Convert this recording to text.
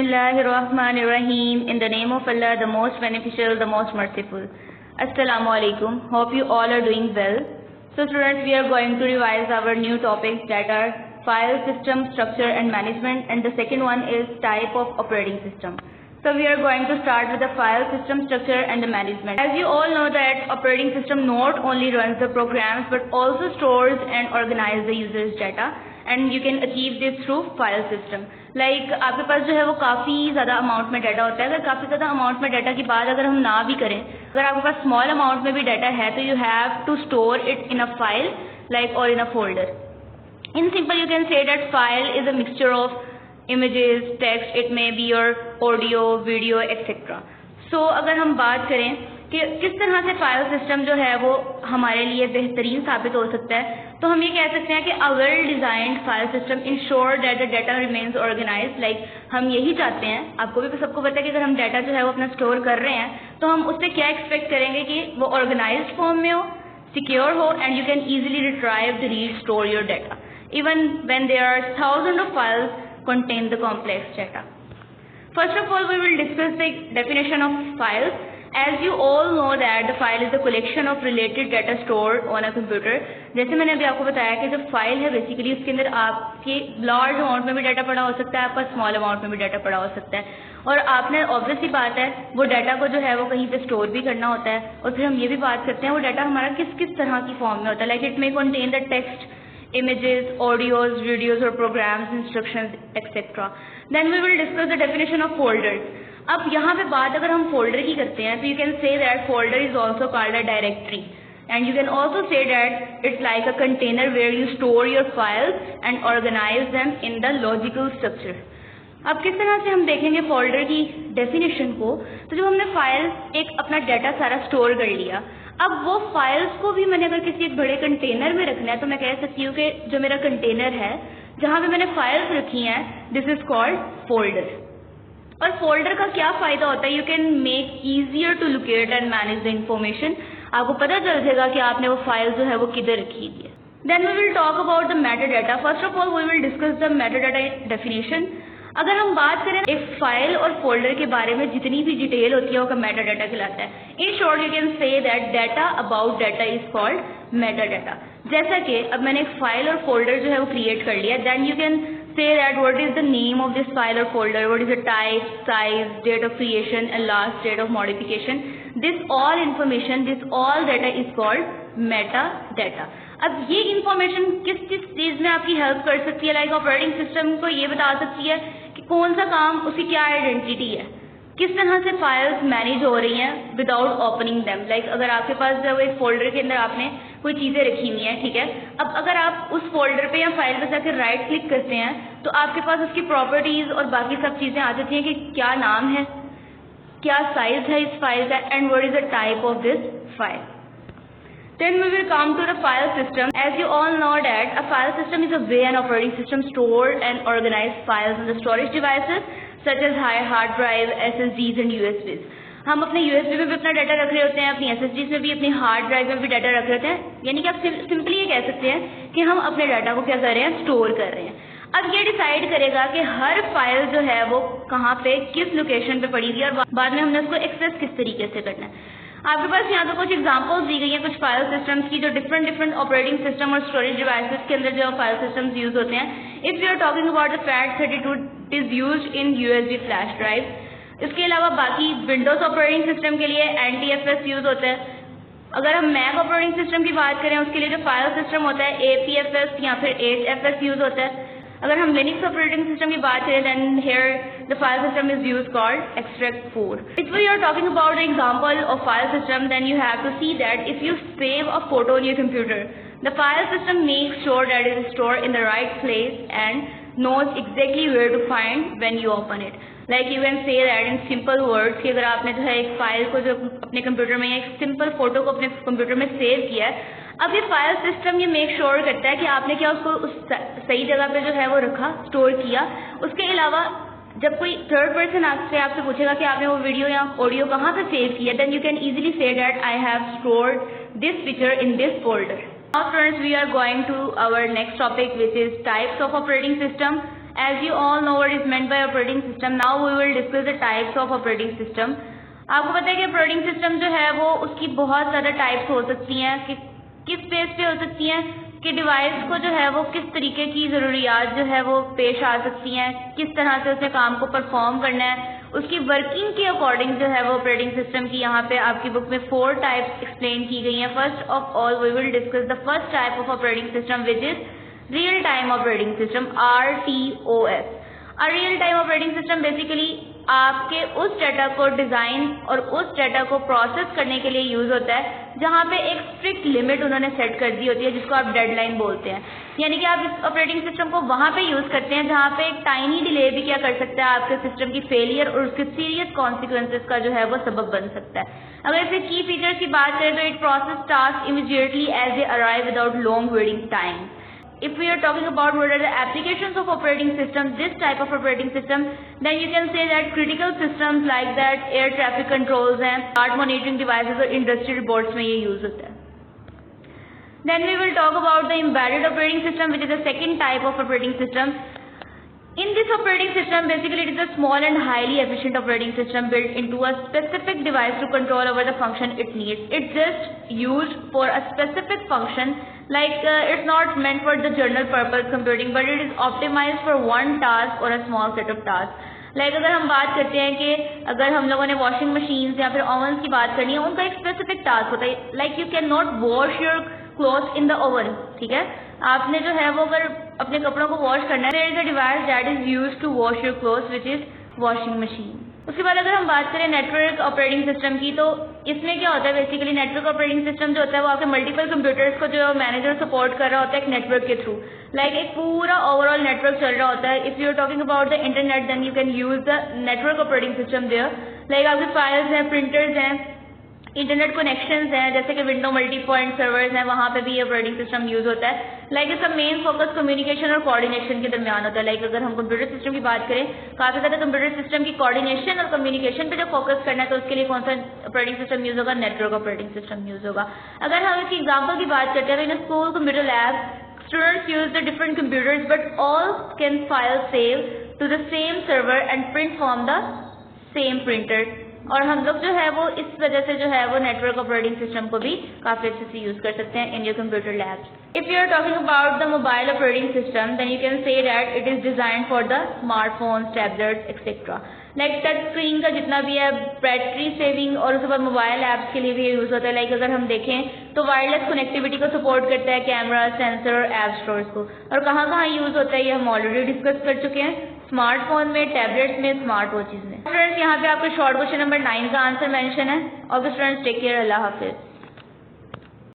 Bismillahirrahmanirrahim. In the name of Allah, the most beneficial, the most merciful. Assalamu alaikum. Hope you all are doing well. So students, we are going to revise our new topics that are file system, structure and management, and the second one is type of operating system. So we are going to start with the file system, structure and the management. As you all know that operating system not only runs the programs but also stores and organizes the user's data, and you can achieve this through file system. Like आपके पास जो है वो काफ़ी ज़्यादा amount में data होता है. अगर काफ़ी ज़्यादा अमाउंट में डाटा की बात अगर हम ना भी करें, अगर आपके पास स्मॉल अमाउंट में भी डाटा है तो you have to store it in a file like or in a folder. In simple, you can say that file is a mixture of images, text, it may be your audio, video, etc. So अगर हम बात करें कि किस तरह से file system जो है वो हमारे लिए बेहतरीन साबित हो सकता है, तो हम ये कह सकते हैं कि a well designed file system ensure that the data remains organised. Like हम यही चाहते हैं, आपको भी सबको पता है कि अगर हम डाटा जो है वो अपना स्टोर कर रहे हैं तो हम उससे क्या एक्सपेक्ट करेंगे कि वो ऑर्गेनाइज्ड फॉर्म में हो, सिक्योर हो, and you can easily retrieve, read, store your data even when there are thousands of files contain the complex data. First of all, we will discuss the definition of files. As you all know that the file is a collection of related data stored on a computer. जैसे मैंने अभी आपको बताया कि जो file है basically उसके अंदर आपके लार्ज अमाउंट में भी डाटा पड़ा हो सकता है, आपका स्मॉल अमाउंट में भी डाटा पड़ा हो सकता है, और आपने ऑब्वियस ही बात है वो डाटा को जो है वो कहीं पे स्टोर भी करना होता है. और फिर हम ये भी बात करते हैं वो डाटा हमारा किस किस तरह की फॉर्म में होता है. Like it may contain the text, images, audios, videos or programs, instructions, etc. Then we will discuss the definition of folders. अब यहाँ पे बात अगर हम folder की करते हैं तो you can say that folder is also called a directory, and you can also say that it's like a container where you store your files and organize them in the logical structure. अब किस तरह से हम देखेंगे folder की definition को, तो जब हमने फाइल एक अपना डाटा सारा स्टोर कर लिया, अब वो फाइल्स को भी मैंने अगर किसी एक बड़े कंटेनर में रखना है तो मैं कह सकती हूँ कि जो मेरा कंटेनर है जहाँ पे मैंने फाइल्स रखी हैं, दिस इज कॉल्ड फोल्डर. और फोल्डर का क्या फायदा होता है, you can make easier to locate and manage the information. आपको पता चल जाएगा कि आपने वो फाइल जो है वो किधर रखी है. Then we will talk about the metadata. First of all we will discuss the metadata definition. अगर हम बात करें एक फाइल और फोल्डर के बारे में जितनी भी डिटेल होती है वो मेटाडाटा कहलाता है. In short you can say that data about data is called metadata. जैसा कि अब मैंने एक फाइल और फोल्डर जो है वो क्रिएट कर लिया, then you can say that what is the name of this file और folder, what is the type, size, date of creation and last date of modification. This all information, this all data is called metadata. अब ये information किस किस चीज में आपकी help कर सकती है, लाइक ऑपरेटिंग सिस्टम को ये बता सकती है कि कौन सा काम, उसकी क्या आइडेंटिटी है, किस तरह से फाइल्स मैनेज हो रही हैं विदाउट ओपनिंग देम. लाइक अगर आपके पास जब एक फोल्डर के अंदर आपने कोई चीज़ें रखी हुई हैं, ठीक है, अब अगर आप उस फोल्डर पे या फाइल पे जाकर राइट क्लिक करते हैं तो आपके पास उसकी प्रॉपर्टीज और बाकी सब चीज़ें आ जाती हैं कि क्या नाम है, क्या साइज है इस फाइल का, and what is the type of this file. Then we will come to the file system. As you all know that a file system is a way an operating system store and organize files on the storage devices such as hard drive, SSDs and USBs. हम अपने USB में भी अपना data रख रहे होते हैं, अपनी SSDs में भी, अपनी हार्ड ड्राइव में भी डाटा रख रहे होते हैं. यानी कि आप सिंपली ये कह सकते हैं कि हम अपने डाटा को क्या कर रहे हैं, स्टोर कर रहे हैं. अब ये डिसाइड करेगा कि हर फाइल जो है वो कहाँ पे किस लोकेशन पे पड़ी हुई है और बाद में हमने उसको एक्सेस किस तरीके से करना है. आपके पास यहाँ तो कुछ एग्जांपल्स दी गई हैं कुछ फाइल सिस्टम्स की जो डिफरेंट ऑपरेटिंग सिस्टम और स्टोरेज डिवाइसेस के अंदर जो फाइल सिस्टम्स यूज होते हैं. If you are talking about the FAT32, it is used in USB flash drive. इसके अलावा बाकी विंडोज ऑपरेटिंग सिस्टम के लिए NTFS यूज होता है. अगर हम मैक ऑपरेटिंग सिस्टम की बात करें उसके लिए जो फाइल सिस्टम होता है APFS या फिर HFS यूज होता है. अगर हम लिनक्स ऑपरेटिंग सिस्टम की बात करें then here the file system is used called extract4. If we are talking about the example of file system, then you have to see that if you save a photo on your computer, the file system makes sure that it is stored in the right place and knows exactly where to find when you open it. Like you can say that in simple words कि अगर आपने जो है एक file को जो अपने computer में एक सिंपल फोटो को अपने कंप्यूटर में सेव किया है, अब ये फाइल सिस्टम ये मेक श्योर करता है कि आपने क्या उसको उस सही जगह पे जो है वो रखा, स्टोर किया. उसके अलावा जब कोई थर्ड पर्सन आपसे पूछेगा कि आपने वो वीडियो या ऑडियो कहाँ पे सेव किया, then you can easily say that I have stored this picture in this folder. Now friends, we are going to our next topic which is types of operating system. as you all know what is meant by operating system, now we will discuss the types of operating system. आपको पता है कि operating system जो है वो उसकी बहुत ज़्यादा टाइप्स हो सकती हैं कि किस बेस पे हो सकती हैं कि डिवाइस को जो है वो किस तरीके की ज़रूरियात जो है वो पेश आ सकती हैं, किस तरह से उसने काम को परफॉर्म करना है, उसकी वर्किंग के अकॉर्डिंग जो है वो ऑपरेटिंग सिस्टम की यहाँ पे आपकी बुक में 4 टाइप्स एक्सप्लेन की गई हैं. First of all we will discuss the first type of operating system which is real time operating system, RTOS. Real time operating system basically आपके उस डाटा को डिज़ाइन और उस डाटा को प्रोसेस करने के लिए यूज़ होता है जहाँ पे एक स्ट्रिक्ट लिमिट उन्होंने सेट कर दी होती है जिसको आप डेडलाइन बोलते हैं. यानी कि आप इस ऑपरेटिंग सिस्टम को वहाँ पे यूज़ करते हैं जहाँ पे एक टाइनी डिले भी क्या कर सकता है आपके सिस्टम की फेलियर और उसके सीरियस कॉन्सिक्वेंसेस का जो है वो सबब बन सकता है. अगर इसके की फीचर्स की बात करें तो it process task immediately as they arrive without long waiting time. If we are talking about what are the applications of operating system, this type of operating system, then you can say that critical systems like that air traffic controls and smart monitoring devices or industry reports में ये use होता है. Then we will talk about the embedded operating system, which is the second type of operating system. In this operating system, basically it is a small and highly efficient operating system built into a specific device to control over the function it needs. It's just used for a specific function, like it's not meant for the general purpose computing, but it is optimized for one task or a small set of tasks. Like अगर हम बात करते हैं कि अगर हम लोगों ने वॉशिंग मशीन्स या फिर ओवन्स की बात करनी है, उनका एक स्पेसिफिक टास्क होता है. Like you can not wash your cloth in the oven. ठीक है, आपने जो है वो अगर अपने कपड़ों को वॉश करना है, there is a device that is used to wash your cloth which is washing machine. उसके बाद अगर हम बात करें नेटवर्क ऑपरेटिंग सिस्टम की, तो इसमें क्या होता है बेसिकली नेटवर्क ऑपरेटिंग सिस्टम जो होता है वो आपके मल्टीपल कंप्यूटर्स को जो मैनेजर सपोर्ट कर रहा होता है एक नेटवर्क के थ्रू. लाइक एक पूरा ओवरऑल नेटवर्क चल रहा होता है. If you are talking about the internet then you can use the network operating system there. Like आपके फाइल्स हैं, प्रिंटर्स हैं, इंटरनेट कनेक्शंस हैं, जैसे कि विंडो मल्टी पॉइंट सर्वर्स हैं, वहाँ पे भी ये ऑपरेटिंग सिस्टम यूज होता है. लाइक इसका मेन फोकस कम्युनिकेशन और कोऑर्डिनेशन के दरमियान होता है. लाइक अगर हम कंप्यूटर सिस्टम की बात करें, काफ़ी ज़्यादा कंप्यूटर सिस्टम की कोऑर्डिनेशन और कम्युनिकेशन पे जो फोकस करना है तो उसके लिए कौन सा ऑपरेटिंग सिस्टम यूज होगा? नेटवर्क ऑपरेटिंग सिस्टम यूज होगा. अगर हम इसकी एग्जाम्पल की बात करते हैं तो in school computer lab students use the different computers but all can file save to the same server and print from the same printer. और हम लोग जो है वो इस वजह से जो है वो नेटवर्क ऑपरेटिंग सिस्टम को भी काफ़ी अच्छे से यूज़ कर सकते हैं in your computer labs. If you are talking about the mobile operating system then you can say that it is design for the smartphones, tablets etcetera. Like touch screen का जितना भी है, बैटरी सेविंग और उसके बाद mobile apps के लिए भी यूज़ होता है. लाइक अगर हम देखें तो वायरलेस कनेक्टिविटी को सपोर्ट करता है, कैमरा, सेंसर और ऐप स्टोर्स को. और कहाँ कहाँ यूज़ होता है ये हम ऑलरेडी डिस्कस कर चुके हैं, स्मार्टफोन में, टैबलेट्स में, स्मार्ट वॉचेज में. स्टूडेंट्स यहाँ पे आपको शॉर्ट क्वेश्चन नंबर 9 का आंसर मेंशन है. और स्टूडेंट्स टेक केयर, अल्लाह हाफिज.